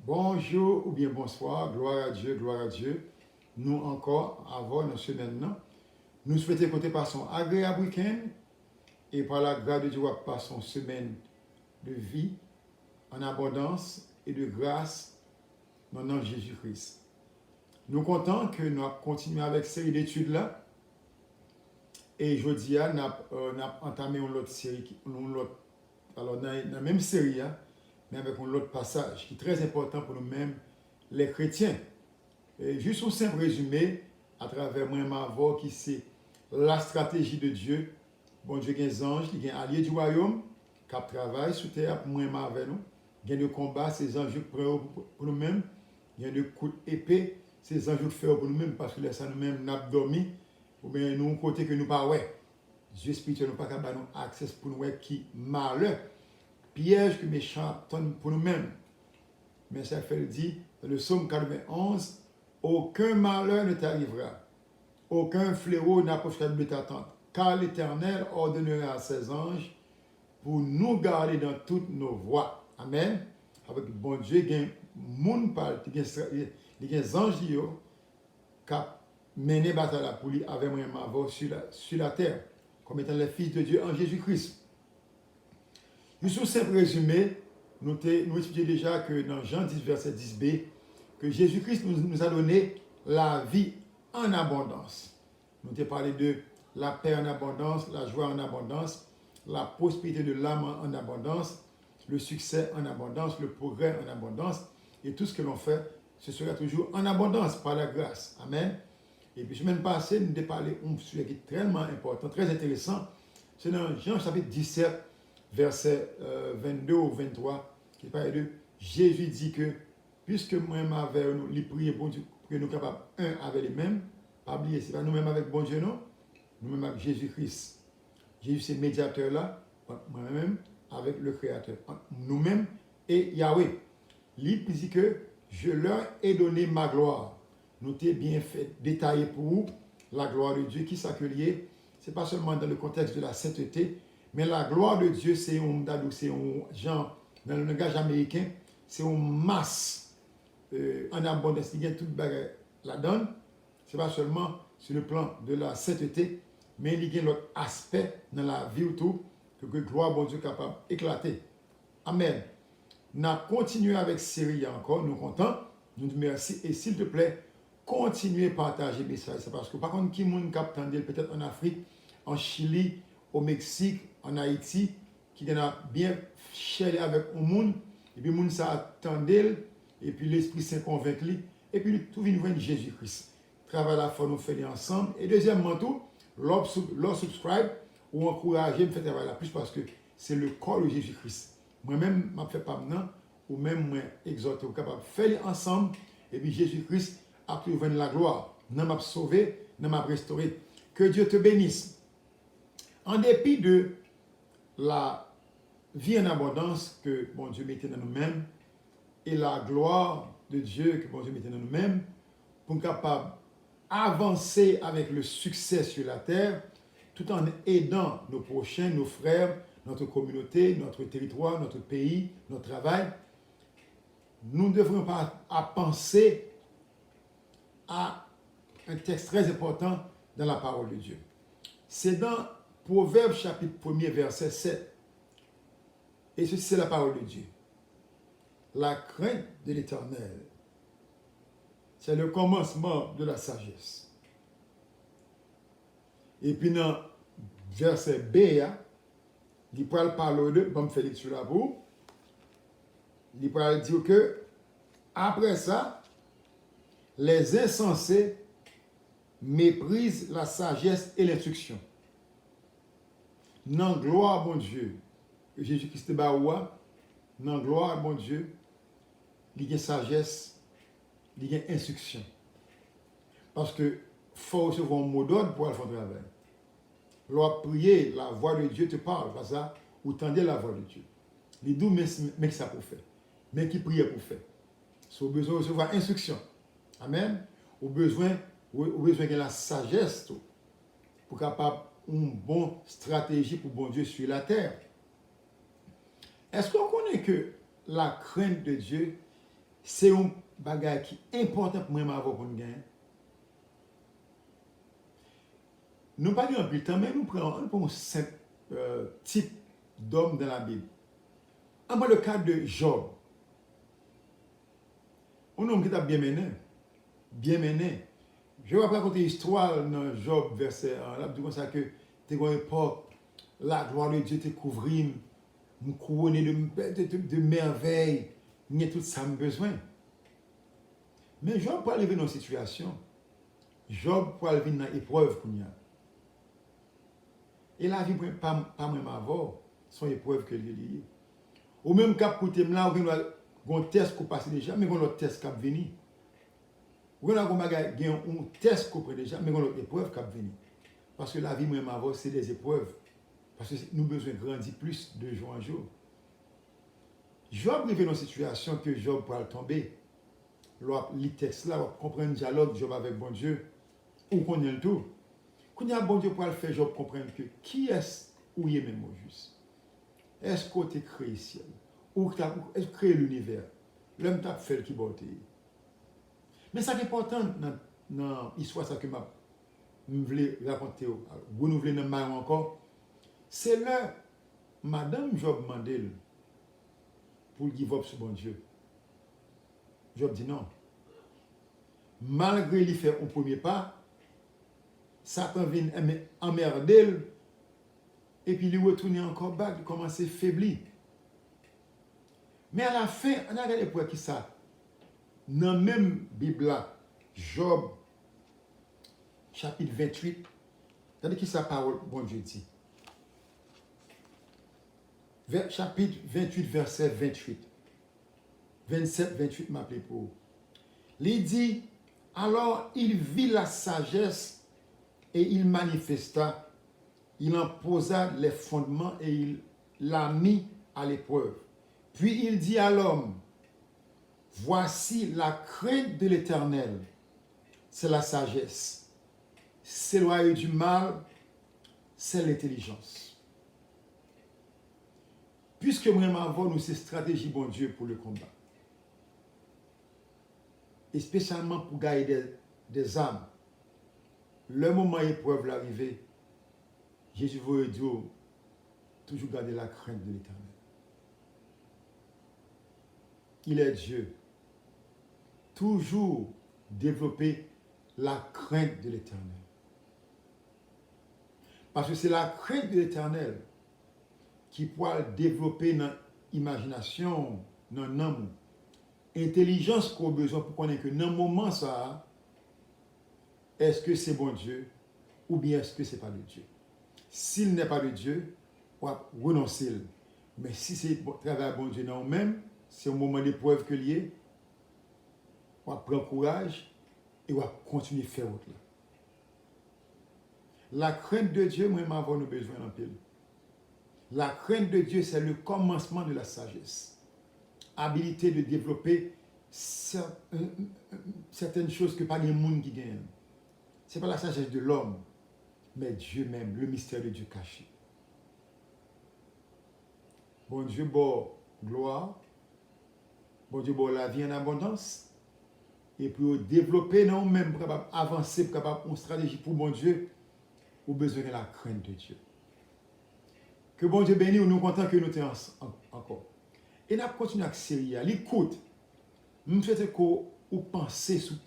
Bonjour ou bien bonsoir, gloire à Dieu, gloire à Dieu. Nous encore, avant notre semaine, nous souhaitons côté par son agréable week-end et par la grâce de Dieu, par son semaine de vie en abondance et de grâce dans le nom de Jésus-Christ. Nous comptons que nous continuons avec cette série d'études là. Et jeudi, nous avons entamé une autre série, alors dans la même série, mais avec un autre passage qui est très important pour nous-mêmes, les chrétiens. Et juste un simple résumé à travers moi Mavo qui c'est la stratégie de Dieu. Bon Dieu, il y a des anges, il y a un allié du royaume qui travaillent sur terre pour moi avec nous. Il y a des combats, ces anges pour nous-mêmes. Il y a des coups d'épée, ces anges font pour nous-mêmes parce que là, ça nous-mêmes, nous avons dormi. Ou bien nous, côté que nous pas ouais. Dieu spirituel, nous pas capable nous accès pour nous qui malheur, piège que méchant pour nous-mêmes. Mais ça fait dit dans le psaume 91, aucun malheur ne t'arrivera, aucun fléau n'approchera de ta tente, car l'Éternel ordonnera à ses anges pour nous garder dans toutes nos voies. Amen. Avec bon Dieu, il y a des anges qui mener bataille pour lui avec moi sur la terre, comme étant les fils de Dieu en Jésus-Christ. Juste un simple résumé, nous étudions déjà que dans Jean 10, verset 10b, que Jésus-Christ nous a donné la vie en abondance. Nous avons parlé de la paix en abondance, la joie en abondance, la prospérité de l'âme en abondance, le succès en abondance, le progrès en abondance, et tout ce que l'on fait, ce sera toujours en abondance par la grâce. Amen. Et puis, semaine passée, nous avons parlé d'un sujet qui est tellement important, très intéressant. C'est dans Jean chapitre 17, verset 22 ou 23, qui parle de Jésus dit que, puisque moi-même avec nous, les prier pour Dieu, pour que nous soyons capables, un avec les mêmes, pas oublier, ce n'est pas nous-mêmes avec bon Dieu, non, nous-mêmes avec Jésus-Christ. Jésus, c'est médiateur là, moi-même avec le Créateur, nous-mêmes et Yahweh. Il dit que je leur ai donné ma gloire. Nous t'ai bien fait détailler pour vous la gloire de Dieu qui s'accueillait. Ce n'est pas seulement dans le contexte de la sainteté, mais la gloire de Dieu, c'est un genre, dans le langage américain, c'est une masse en abondance. Il y a tout la donne. Ce n'est pas seulement sur le plan de la sainteté, mais il y a l'autre aspect dans la vie autour que la gloire de Dieu est capable d'éclater. Amen. Nous continué avec série encore, nous comptons, nous disons merci et s'il te plaît, continuez à partager le message. C'est parce que par contre, qui monde capte peut-être en Afrique, en Chili, au Mexique, en Haïti, qui en a bien cherché avec le monde, et puis le monde s'attendait, et puis l'Esprit Saint convaincu, et puis tout vient de Jésus-Christ. Travail la foi, nous faisons ensemble. Et deuxièmement, tout, leur subscribe ou encourager, me faire travailler plus parce que c'est le corps de Jésus-Christ. Moi-même, je ne fais pas maintenant, ou même moi, exhorte, ou capable de faire ensemble, et puis Jésus-Christ a trouvé la gloire. Nous m'a sauvé, nous m'a restauré. Que Dieu te bénisse. En dépit de la vie en abondance que bon Dieu mettait dans nous-mêmes, et la gloire de Dieu que bon Dieu mettait dans nous-mêmes, pour être capable d'avancer avec le succès sur la terre, tout en aidant nos prochains, nos frères, notre communauté, notre territoire, notre pays, notre travail, nous ne devrions pas penser à un texte très important dans la parole de Dieu. C'est dans Proverbe chapitre 1er, verset 7. Et ceci, c'est la parole de Dieu. La crainte de l'Éternel, c'est le commencement de la sagesse. Et puis dans verset B, il parle de, comme Félix sur la boue, il parle dire que après ça, les insensés méprisent la sagesse et l'instruction. Non, gloire, mon Dieu, Jésus-Christ Baoua, non, gloire, mon Dieu, il y a sagesse, il y a instruction. Parce que faut recevoir un mot d'ordre pour aller faire le travail. Lorsque prier, la voix de Dieu te parle, pas ça, ou tendez la voix de Dieu. Les deux, mais ça pour faire. Mais qui prie pour faire. Si vous avez besoin de recevoir instruction. Amen. Au besoin de la sagesse pour capable une bonne stratégie pour bon Dieu sur la terre. Est-ce qu'on connaît que la crainte de Dieu, c'est un bagage qui est important pour moi avoir pour nous gagner. Nous pas en plus temps, mais nous prenons un simple type d'homme dans la Bible. En le cas de Job, un homme qui t'a bien mené. Bien mené. Je vais raconter l'histoire dans Job, verset 1. Là, comme ça que tu as une époque, la gloire de Dieu te couvrit, me couronner de merveilles, il y a tout ça que besoin. Mais Job peut arriver dans une situation. Job peut arriver dans une épreuve qu'il y a. Et la vie, pas même avant, son épreuve que lui lié. Ou même cap côté là, on a un test qui passe déjà, mais on a un test qui vient. On a un test qui déjà, mais on a une épreuve qui vient. Parce que la vie, même avant, c'est des épreuves. Parce que nous avons besoin de grandir plus de jour en jour. Job arrive dans une situation que Job pourra tomber. Le texte là, on comprend le dialogue Job avec bon Dieu. On connaît le tout. Quand il y a bon Dieu pour le faire, Job comprendre que qui est-ce ou il est même au juste. Est-ce qu'on t'a créé le ciel? Ou est-ce que créé l'univers? L'homme t'a fait qui botte. Mais ça qui est important dans l'histoire que je voulais raconter, renouveler dans ma encore, c'est là, Madame Job Mandel, pour give up sur bon Dieu. Job dit non. Malgré lui faire un premier pas, Satan vient emmerder et puis lui retourner encore bas, il commence à faiblir. Mais à la fin, on a regardé pour qui ça. Dans la même Bible là, Job, chapitre 28, regardez qui sa parole, bon Dieu dit. Chapitre 28, verset 28. 27, 28 m'appelait pour vous. Il dit, alors il vit la sagesse et il manifesta, il en posa les fondements et il l'a mis à l'épreuve. Puis il dit à l'homme, voici la crainte de l'Éternel, c'est la sagesse. S'éloigner du mal, c'est l'intelligence. Puisque vraiment avons nous ces stratégies, bon Dieu, pour le combat. Et spécialement pour gagner des âmes. Le moment épreuve l'arrivée, Jésus veut dire, toujours garder la crainte de l'Éternel. Il est Dieu. Toujours développer la crainte de l'Éternel. Parce que c'est la crainte de l'Éternel qui pourra développer dans l'imagination, dans l'âme, intelligence qu'on a besoin pour connaître que dans le moment ça, est-ce que c'est bon Dieu ou bien est-ce que ce n'est pas de Dieu. S'il n'est pas de Dieu, on va renoncer. Mais si c'est travail bon Dieu dans nous-mêmes, c'est un moment d'épreuve que lié, on va prendre courage et on va continuer à faire autre. La crainte de Dieu, moi, avons nous besoin d'un pile. La crainte de Dieu, c'est le commencement de la sagesse. Habilité de développer certaines choses que pas les monde qui gagnent. Ce n'est pas la sagesse de l'homme, mais Dieu même, le mystère de Dieu caché. Bon Dieu, bon gloire. Bon Dieu, bon la vie en abondance. Et pour développer nous-mêmes, pour avancer, pour avoir une stratégie pour bon Dieu, ou besoin de la crainte de Dieu. Que bon Dieu bénisse, nous contents que nous sommes encore. Et nous continuons avec série. L'écoute, nous souhaitons que vous pensez sur le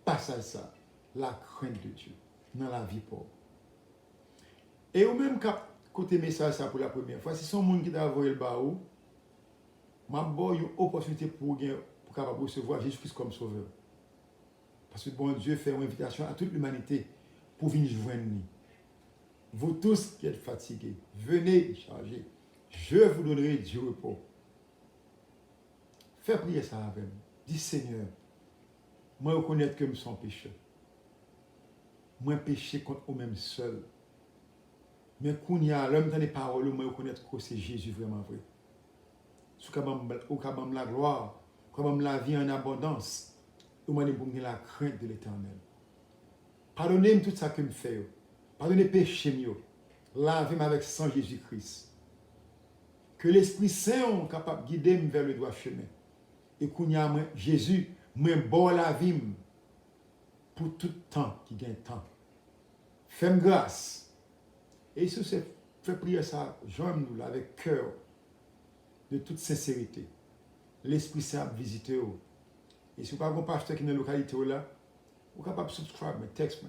passage ça, la crainte de Dieu, dans la vie pauvre. Et au même côté message ça pour la première fois, si son monde qui t'a envoyé le baou, m'a donné une opportunité pour capable recevoir Jésus-Christ comme sauveur. Parce que bon Dieu fait une invitation à toute l'humanité pour venir joindre nous. Vous tous qui êtes fatigués, venez charger. Je vous donnerai du repos. Fais prier ça avec moi. Dis Seigneur, moi reconnaître que je suis pécheur. Moi péché contre moi-même seul. Mais quand il y a l'homme dans les paroles, moi reconnaître que c'est Jésus vraiment vrai. Sous capable la gloire, capable la vie en abondance, et moi pour la crainte de l'Éternel. Pardonnez-moi tout ça que je fais. Pardonnez les péchés mieux. Lavez-moi avec sang Jésus-Christ. Que l'Esprit Saint soit capable de guider vers le droit chemin. et qu'on y a Jésus, moi bon la vie pour tout temps qui gagne temps. Fais-moi grâce. Et si c'est fait prier ça, joins-nous là avec cœur, de toute sincérité. L'Esprit Saint a visité. Et si vous n'avez pas un pasteur qui est dans la localité là, vous êtes capable de subscribe, mais texte.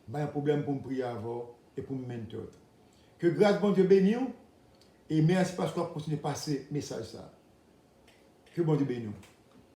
Il y a un problème pour me prier avant et pour me mentor. Que grâce bon Dieu bénisse et merci parce que vous continuez à passer le message ça. Que bon Dieu bénisse.